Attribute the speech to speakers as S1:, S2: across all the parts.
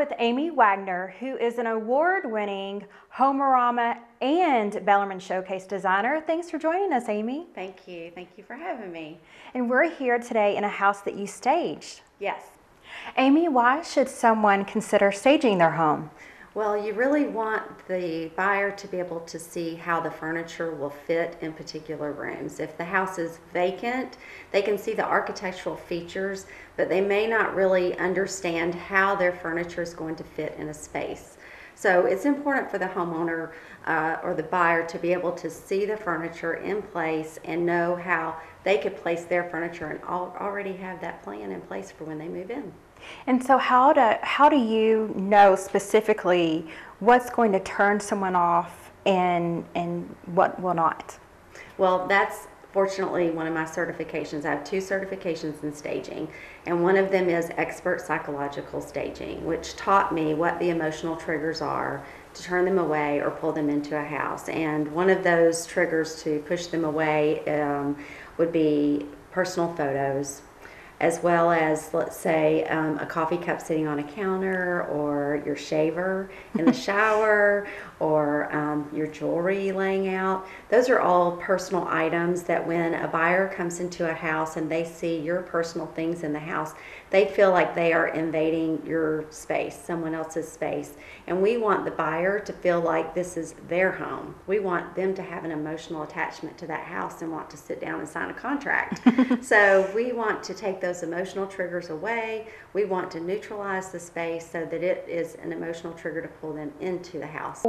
S1: with Amy Wagner, who is an award-winning Homerama and Bellarmine Showcase designer. Thanks for joining us, Amy.
S2: Thank you. Thank you for having me.
S1: And we're here today in a house that you staged.
S2: Yes.
S1: Amy, why should someone consider staging their home?
S2: Well, you really want the buyer to be able to see how the furniture will fit in particular rooms. If the house is vacant, they can see the architectural features, but they may not really understand how their furniture is going to fit in a space. So it's important for the homeowner or the buyer to be able to see the furniture in place and know how they could place their furniture and already have that plan in place for when they move in.
S1: And so how do you know specifically what's going to turn someone off and what will not?
S2: Well, that's fortunately one of my certifications. I have 2 certifications in staging, and one of them is expert psychological staging, which taught me what the emotional triggers are to turn them away or pull them into a house. And one of those triggers to push them away would be personal photos, as well as, let's say, a coffee cup sitting on a counter, or your shaver in the shower, or your jewelry laying out. Those are all personal items that when a buyer comes into a house and they see your personal things in the house, they feel like they are invading your space, someone else's space. And we want the buyer to feel like this is their home. We want them to have an emotional attachment to that house and want to sit down and sign a contract. So we want to take those emotional triggers away. We want to neutralize the space so that it is an emotional trigger to pull them into the house.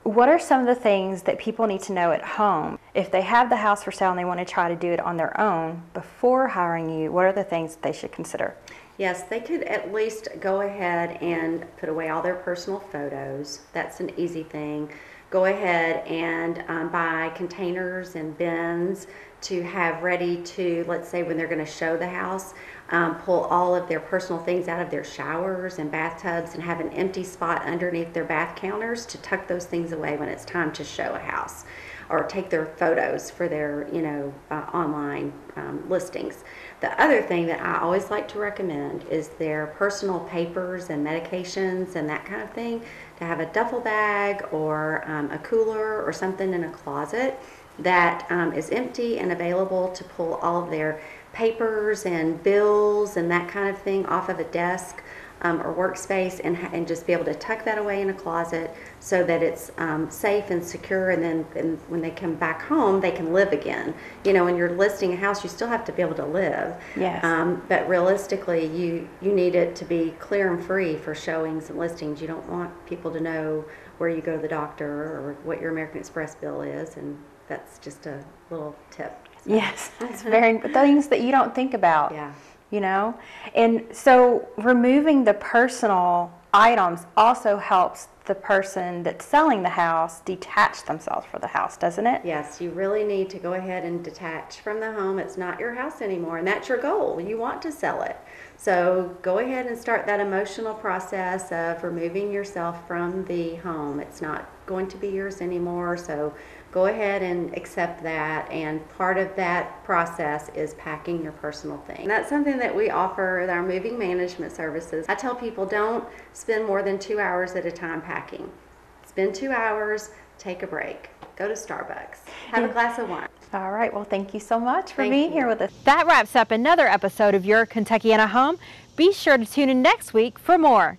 S1: What are some of the things that people need to know at home? If they have the house for sale and they want to try to do it on their own before hiring you, what are the things that they should consider?
S2: Yes, they could at least go ahead and put away all their personal photos. That's an easy thing. Go ahead and buy containers and bins to have ready to, let's say when they're going to show the house, pull all of their personal things out of their showers and bathtubs and have an empty spot underneath their bath counters to tuck those things away when it's time to show a house, or take their photos for their online listings. The other thing that I always like to recommend is their personal papers and medications and that kind of thing, to have a duffel bag or a cooler or something in a closet that is empty and available to pull all of their papers and bills and that kind of thing off of a desk or workspace, and just be able to tuck that away in a closet so that it's safe and secure, and then when they come back home they can live again. When you're listing a house, you still have to be able to live.
S1: Yes.
S2: But realistically you need it to be clear and free for showings and listings. You don't want people to know where you go to the doctor or what your American Express bill is, and that's just a little tip. So.
S1: Yes, it's very things that you don't think about.
S2: Yeah.
S1: And so removing the personal items also helps the person that's selling the house detach themselves from the house, doesn't it?
S2: Yes, you really need to go ahead and detach from the home. It's not your house anymore, and that's your goal. You want to sell it. So go ahead and start that emotional process of removing yourself from the home. It's not going to be yours anymore, so go ahead and accept that, and part of that process is packing your personal thing. And that's something that we offer with our moving management services. I tell people, don't spend more than 2 hours at a time packing. Spend 2 hours, take a break, go to Starbucks, have a glass of wine.
S1: All right, well, thank you so much for being here with us. That wraps up another episode of Your Kentuckiana Home. Be sure to tune in next week for more.